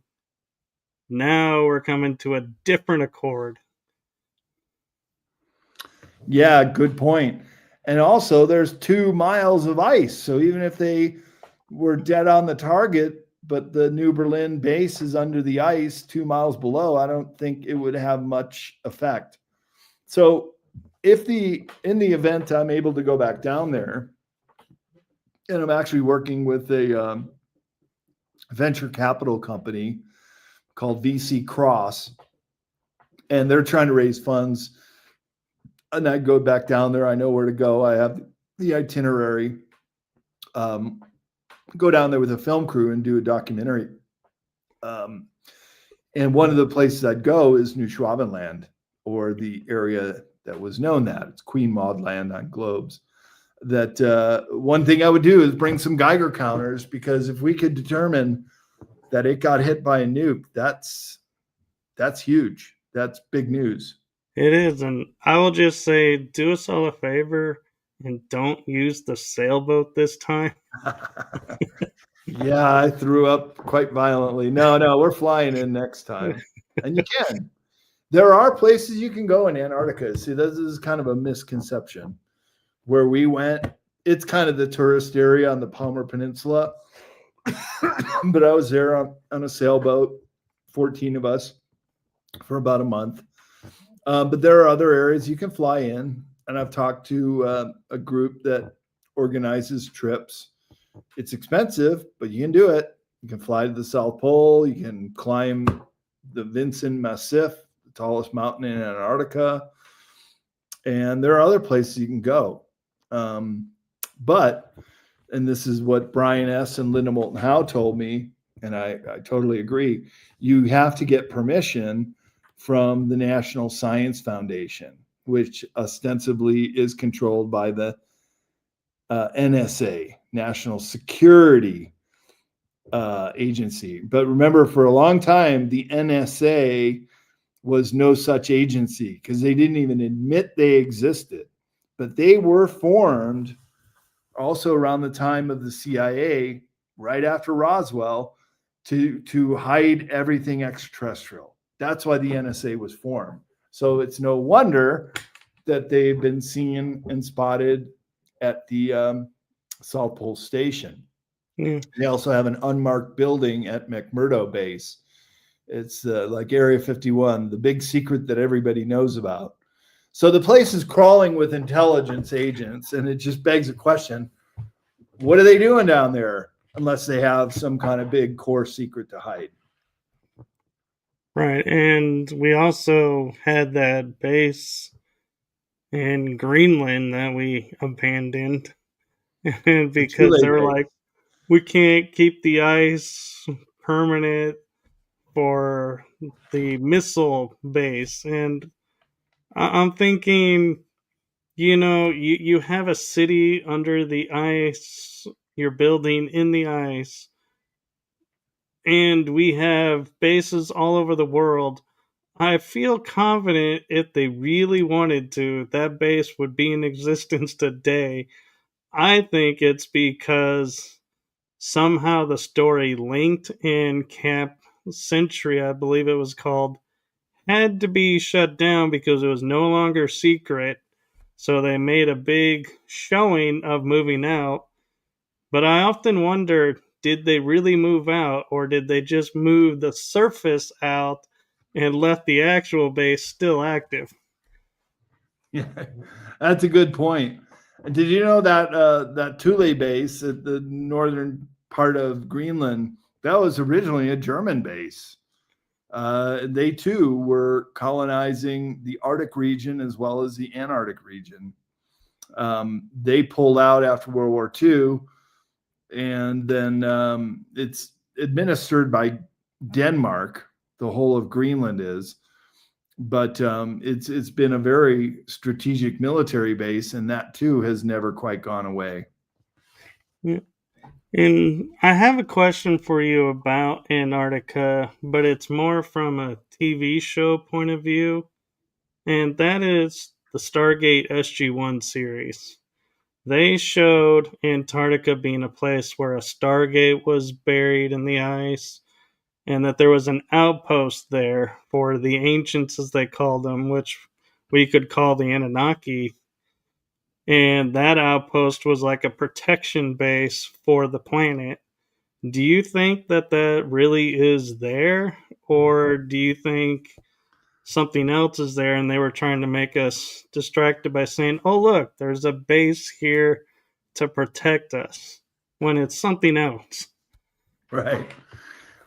Now we're coming to a different accord. Yeah, good point. And also, there's 2 miles of ice. So even if they were dead on the target, but the New Berlin base is under the ice 2 miles below, I don't think it would have much effect. So in the event I'm able to go back down there, and I'm actually working with a venture capital company called VC Cross, and they're trying to raise funds. And I go back down there. I know where to go. I have the itinerary. Go down there with a film crew and do a documentary. And one of the places I'd go is New Schwabenland, or the area that was known that. It's Queen Maud Land on globes. That one thing I would do is bring some Geiger counters, because if we could determine that it got hit by a nuke, that's huge. That's big news. It is, and I will just say, do us all a favor and don't use the sailboat this time. Yeah, I threw up quite violently. No, we're flying in next time. And you can. There are places you can go in Antarctica. See, this is kind of a misconception. Where we went, it's kind of the tourist area on the Palmer Peninsula. But I was there on a sailboat, 14 of us, for about a month. But there are other areas you can fly in. And I've talked to a group that organizes trips. It's expensive, but you can do it. You can fly to the South Pole. You can climb the Vinson Massif, the tallest mountain in Antarctica. And there are other places you can go. But, and this is what Brian S. and Linda Moulton Howe told me, and I totally agree, you have to get permission from the National Science Foundation, which ostensibly is controlled by the NSA, National Security Agency. But remember, for a long time, the NSA was no such agency, because they didn't even admit they existed. But they were formed also around the time of the CIA, right after Roswell, to hide everything extraterrestrial. That's why the NSA was formed. So it's no wonder that they've been seen and spotted at the South Pole Station. Mm. They also have an unmarked building at McMurdo Base. It's like Area 51, the big secret that everybody knows about. So the place is crawling with intelligence agents, and it just begs a question: what are they doing down there, unless they have some kind of big core secret to hide? Right, and we also had that base in Greenland that we abandoned because they were like, we can't keep the ice permanent for the missile base. And I'm thinking, you have a city under the ice, you're building in the ice, and we have bases all over the world. I feel confident if they really wanted to, that base would be in existence today. I think it's because somehow the story linked in Camp Century, I believe it was called, had to be shut down because it was no longer secret. So they made a big showing of moving out. But I often wonder, did they really move out, or did they just move the surface out and left the actual base still active? Yeah, that's a good point. Did you know that that Thule base at the northern part of Greenland, that was originally a German base? They too were colonizing the Arctic region as well as the Antarctic region. They pulled out after World War II, and then it's administered by Denmark. The whole of Greenland is, but it's been a very strategic military base, and that too has never quite gone away. Yeah. And I have a question for you about Antarctica, but it's more from a TV show point of view, and that is the Stargate SG-1 series. They showed Antarctica being a place where a Stargate was buried in the ice, and that there was an outpost there for the ancients, as they called them, which we could call the Anunnaki. And that outpost was like a protection base for the planet. Do you think that that really is there? Or do you think something else is there and they were trying to make us distracted by saying, oh, look, there's a base here to protect us, when it's something else? Right.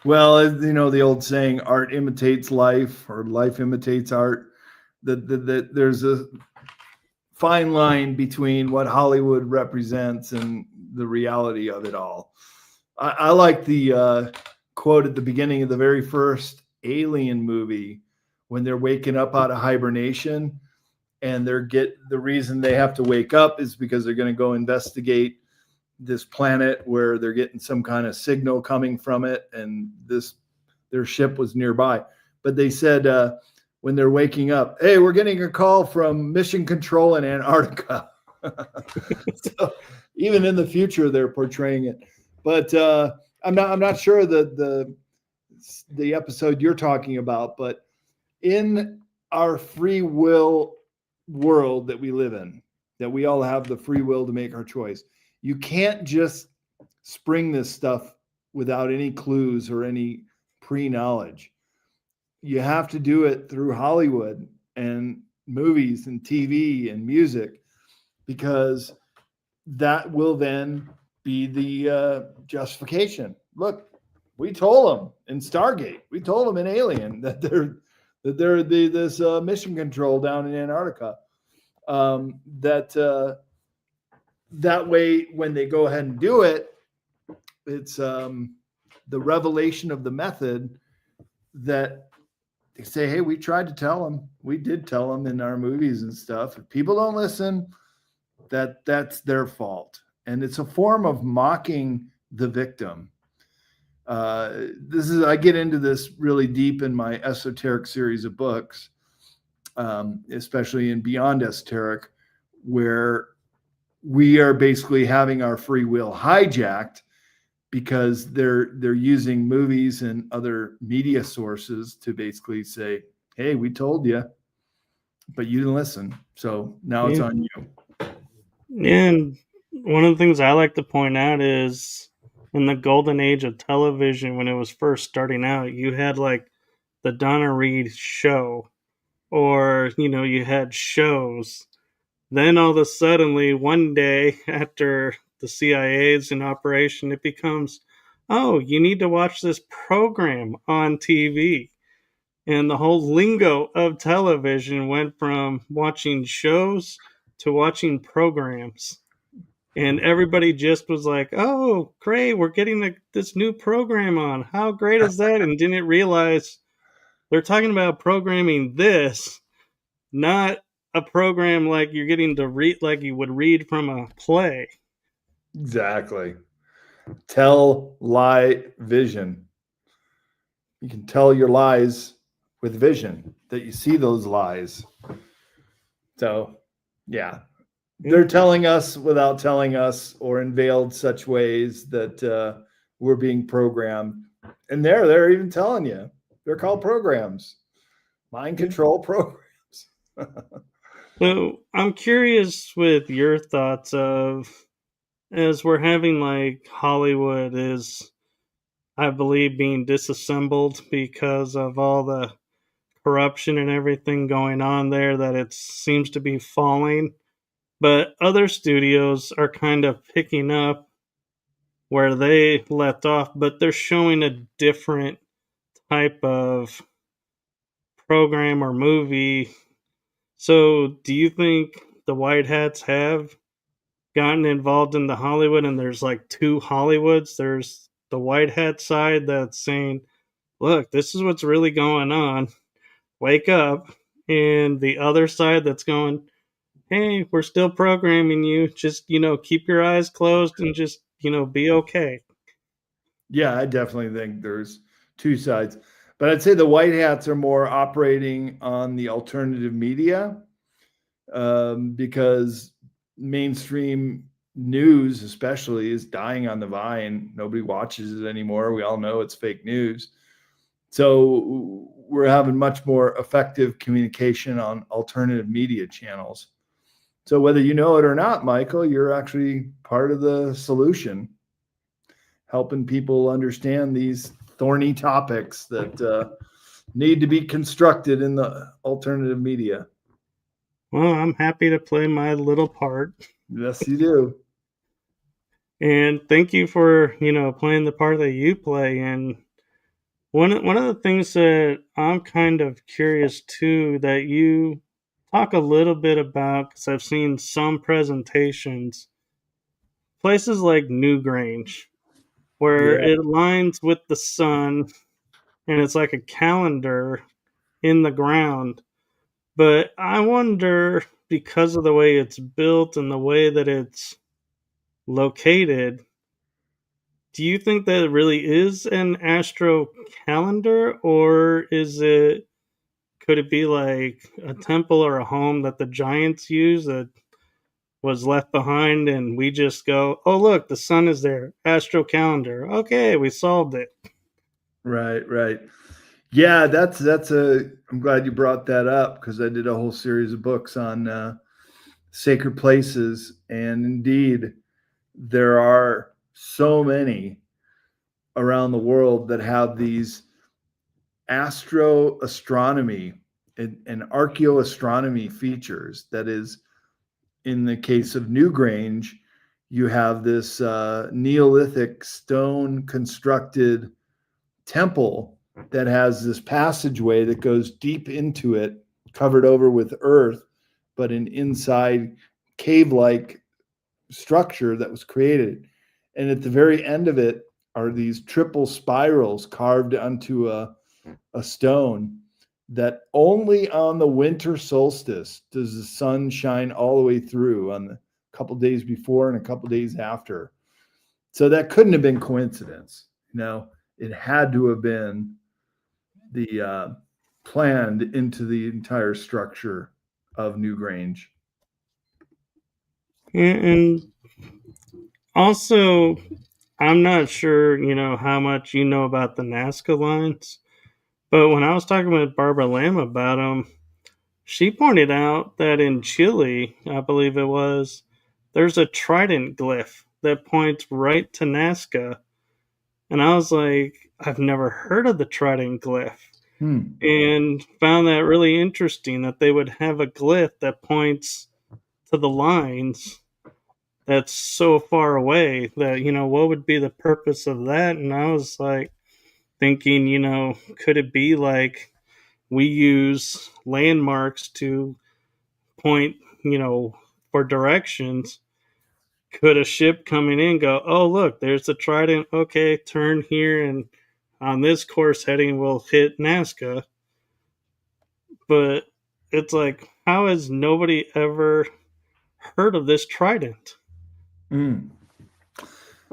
Well, you know, the old saying, art imitates life, or life imitates art. That there's a fine line between what Hollywood represents and the reality of it all. I like the quote at the beginning of the very first Alien movie, when they're waking up out of hibernation and the reason they have to wake up is because they're going to go investigate this planet where they're getting some kind of signal coming from it, and their ship was nearby. But they said when they're waking up, hey, we're getting a call from mission control in Antarctica. So even in the future, they're portraying it. But I'm not sure the episode you're talking about, but in our free will world that we live in, that we all have the free will to make our choice, you can't just spring this stuff without any clues or any pre-knowledge. You have to do it through Hollywood and movies and TV and music, because that will then be the justification. Look, we told them in Stargate, we told them in Alien that they're this mission control down in Antarctica. That way, when they go ahead and do it, it's the revelation of the method that they say, hey, we tried to tell them. We did tell them in our movies and stuff. If people don't listen, that's their fault. And it's a form of mocking the victim. I get into this really deep in my Esoteric series of books, especially in Beyond Esoteric, where we are basically having our free will hijacked because they're using movies and other media sources to basically say, hey, we told you, but you didn't listen. So now it's on you. And one of the things I like to point out is in the golden age of television, when it was first starting out, you had like the Donna Reed show, or you had shows. Then all of a suddenly, one day after the CIA's in operation, it becomes, oh, you need to watch this program on TV. And the whole lingo of television went from watching shows to watching programs. And everybody just was like, oh, great, we're getting this new program on. How great is that? And didn't realize they're talking about programming this, not a program like you're getting to read, like you would read from a play. Exactly. Tell, lie, vision. You can tell your lies with vision, that you see those lies. So, yeah, they're telling us without telling us, or in veiled such ways that we're being programmed. And they're even telling you they're called programs, mind control programs. So I'm curious with your thoughts of, as we're having like Hollywood is, I believe, being disassembled because of all the corruption and everything going on there, that it seems to be falling. But other studios are kind of picking up where they left off, but they're showing a different type of program or movie. So, do you think the white hats have gotten involved in the Hollywood, and there's like two Hollywoods? There's the white hat side that's saying, look, this is what's really going on. Wake up. And the other side that's going, hey, we're still programming you. Just, keep your eyes closed and just, be okay. Yeah, I definitely think there's two sides. But I'd say the white hats are more operating on the alternative media, because mainstream news, especially, is dying on the vine. Nobody watches it anymore. We all know it's fake news. So we're having much more effective communication on alternative media channels. So whether you know it or not, Michael, you're actually part of the solution, helping people understand these thorny topics that need to be constructed in the alternative media. Well, I'm happy to play my little part. Yes, you do. And thank you for, playing the part that you play. And one of the things that I'm kind of curious too, that you talk a little bit about, because I've seen some presentations, places like Newgrange, where Yeah. it aligns with the sun and it's like a calendar in the ground. But I wonder, because of the way it's built and the way that it's located, do you think that it really is an astro calendar, or could it be like a temple or a home that the giants use that was left behind and we just go, "Oh, look, the sun is there. Astro calendar. Okay, we solved it." Right, right. Yeah, I'm glad you brought that up because I did a whole series of books on sacred places, and indeed, there are so many around the world that have these astroastronomy and archaeoastronomy features. That is, in the case of Newgrange, you have this Neolithic stone constructed temple that has this passageway that goes deep into it, covered over with earth, but an inside cave like structure that was created. And at the very end of it are these triple spirals carved onto a stone that only on the winter solstice does the sun shine all the way through on the couple days before and a couple days after. So that couldn't have been coincidence. It had to have been the planned into the entire structure of Newgrange. And also, I'm not sure, how much you know about the Nazca lines, but when I was talking with Barbara Lamb about them, she pointed out that in Chile, I believe it was, there's a trident glyph that points right to Nazca. And I was like, I've never heard of the trident glyph. And found that really interesting that they would have a glyph that points to the lines that's so far away that, what would be the purpose of that? And I was like thinking, could it be like we use landmarks to point, for directions? Could a ship coming in go, oh, look, there's the trident. Okay, turn here, and on this course heading, we'll hit Nazca. But it's like, how has nobody ever heard of this trident?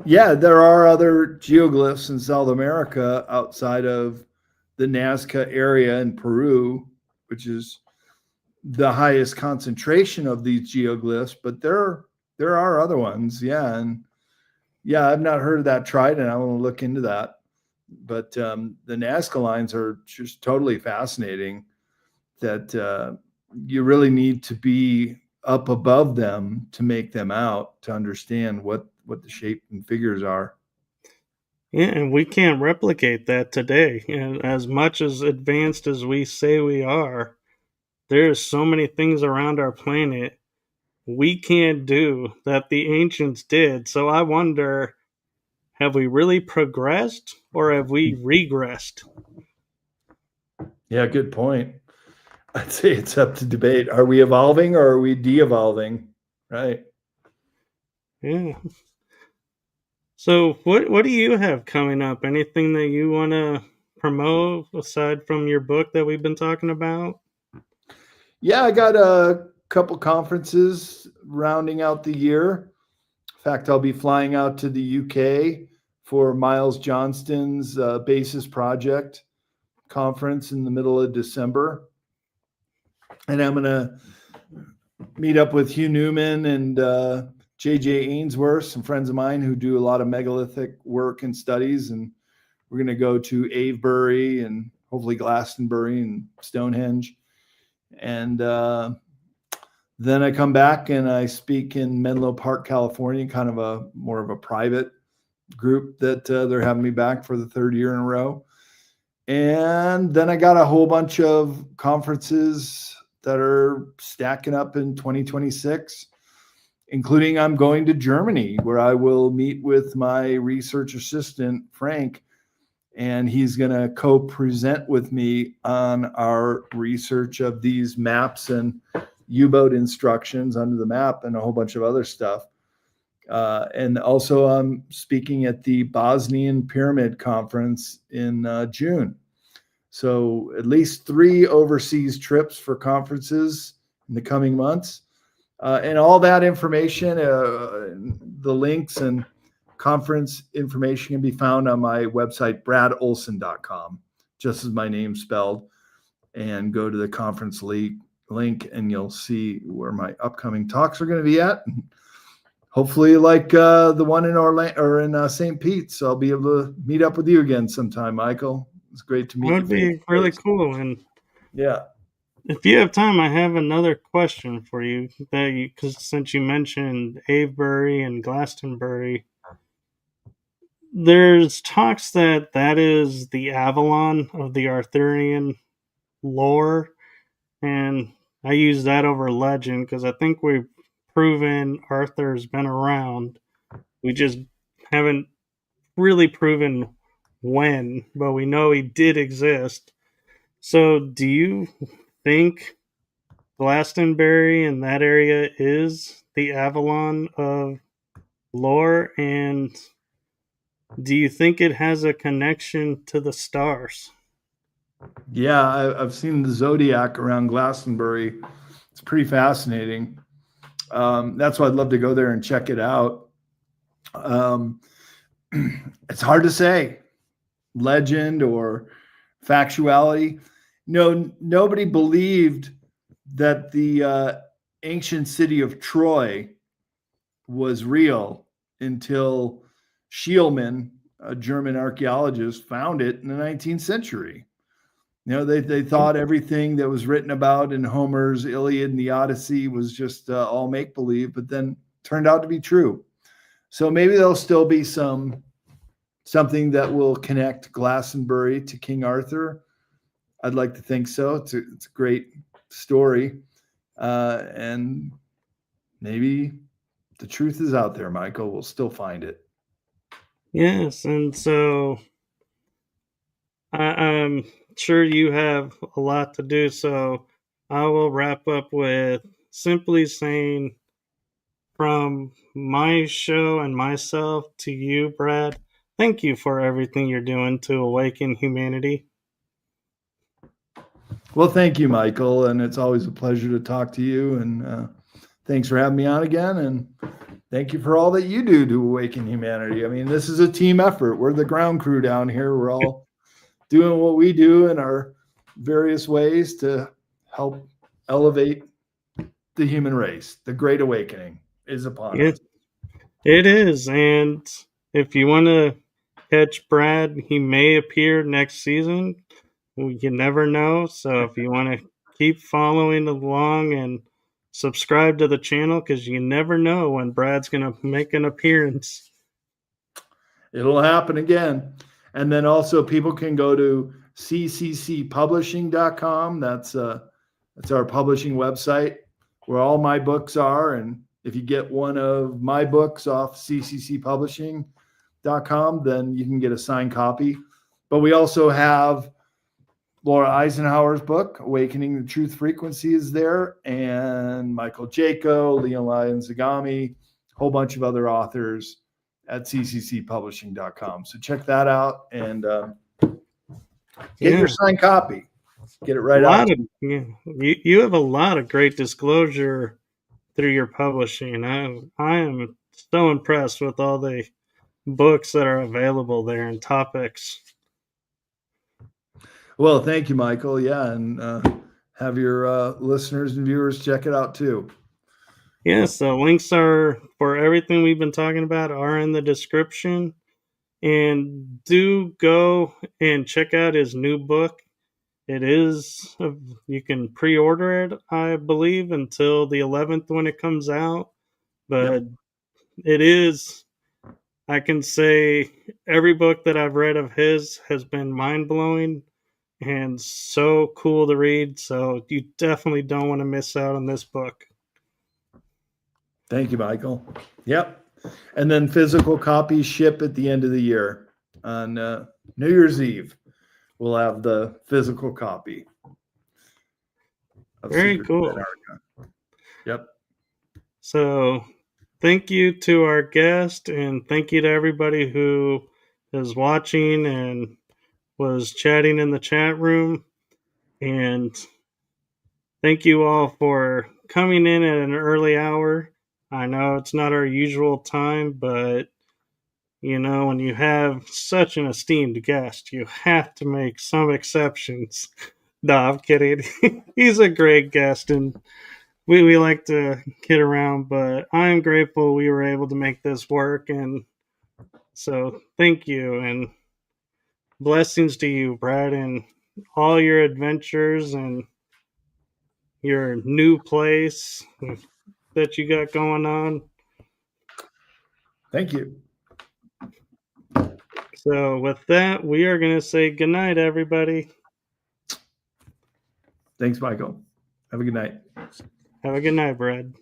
Yeah, there are other geoglyphs in South America outside of the Nazca area in Peru, which is the highest concentration of these geoglyphs, but there are other ones. Yeah. And yeah, I've not heard of that trident. I want to look into that. But the Nazca lines are just totally fascinating that you really need to be up above them to make them out to understand what the shape and figures are. Yeah, and we can't replicate that today. And as much as advanced as we say we are, there's so many things around our planet we can't do that the ancients did. So I wonder, have we really progressed or have we regressed? Yeah, good point. I'd say it's up to debate. Are we evolving or are we de-evolving? Right. Yeah. So what do you have coming up? Anything that you want to promote aside from your book that we've been talking about? Yeah, I got a couple conferences rounding out the year. In fact, I'll be flying out to the UK for Miles Johnston's Basis Project conference in the middle of December. And I'm going to meet up with Hugh Newman and J.J. Ainsworth, some friends of mine who do a lot of megalithic work and studies. And we're going to go to Avebury and hopefully Glastonbury and Stonehenge. And then I come back and I speak in Menlo Park, California, kind of a more of a private group that they're having me back for the third year in a row. And then I got a whole bunch of conferences that are stacking up in 2026, including I'm going to Germany, where I will meet with my research assistant, Frank, and he's going to co-present with me on our research of these maps and U-boat instructions under the map and a whole bunch of other stuff. And also I'm speaking at the Bosnian Pyramid Conference in June. So at least 3 overseas trips for conferences in the coming months. And all that information, the links and conference information can be found on my website, bradolsen.com, just as my name spelled. And go to the conference link and you'll see where my upcoming talks are going to be at. Hopefully like the one in Orlando or in St. Pete. So I'll be able to meet up with you again sometime, Michael. It's great to meet That you. would be really cool. And yeah. if you have time, I have another question for you. Because since you mentioned Avebury and Glastonbury, there's talks that that is the Avalon of the Arthurian lore, and I use that over legend because I think we've proven Arthur's been around. We just haven't really proven when, but we know he did exist. So, do you think Glastonbury and that area is the Avalon of lore? And do you think it has a connection to the stars? Yeah, I've seen the zodiac around Glastonbury. It's pretty fascinating. That's why I'd love to go there and check it out. It's hard to say, legend or factuality. No, nobody believed that the ancient city of Troy was real until Schielman, a German archaeologist, found it in the 19th century. They thought everything that was written about in Homer's Iliad and the Odyssey was just all make believe, but then turned out to be true. So maybe there'll still be something that will connect Glastonbury to King Arthur. I'd like to think so. It's a great story, and maybe the truth is out there, Michael. We'll still find it. Yes, and so I'm sure you have a lot to do, so I will wrap up with simply saying from my show and myself to you, Brad, thank you for everything you're doing to awaken humanity. Well, thank you, Michael. And it's always a pleasure to talk to you. And thanks for having me on again. And thank you for all that you do to awaken humanity. I mean, this is a team effort. We're the ground crew down here. We're all doing what we do in our various ways to help elevate the human race. The Great Awakening is upon us. It is. And if you want to catch Brad, he may appear next season. You never know. So if you want to keep following along and subscribe to the channel, because you never know when Brad's going to make an appearance. It'll happen again. And then also people can go to cccpublishing.com. That's our publishing website where all my books are. And if you get one of my books off cccpublishing.com, then you can get a signed copy. But we also have Laura Eisenhower's book, Awakening the Truth Frequency, is there, and Michael Jaco, Leon Lyons Zagami, a whole bunch of other authors at cccpublishing.com. So check that out and get your signed copy. Get it right out. You have a lot of great disclosure through your publishing. I am so impressed with all the books that are available there and topics. Well, thank you, Michael. Yeah, and have your listeners and viewers check it out too. Yes, the links are for everything we've been talking about are in the description. And do go and check out his new book. It is, you can pre-order it, I believe, until the 11th when it comes out. But it is, I can say, every book that I've read of his has been mind-blowing and so cool to read. So you definitely don't want to miss out on this book. Thank you, Michael. Yep. And then physical copies ship at the end of the year on New Year's Eve. We'll have the physical copy. Very cool. Antarctica. Yep. So thank you to our guest and thank you to everybody who is watching and was chatting in the chat room. And thank you all for coming in at an early hour. I know it's not our usual time, but when you have such an esteemed guest, you have to make some exceptions. No, I'm kidding. He's a great guest, and we like to kid around, but I'm grateful we were able to make this work. And so thank you, and blessings to you, Brad, and all your adventures and your new place that you got going on. Thank you. So with that, we are going to say goodnight, everybody. Thanks, Michael. Have a good night. Have a good night, Brad.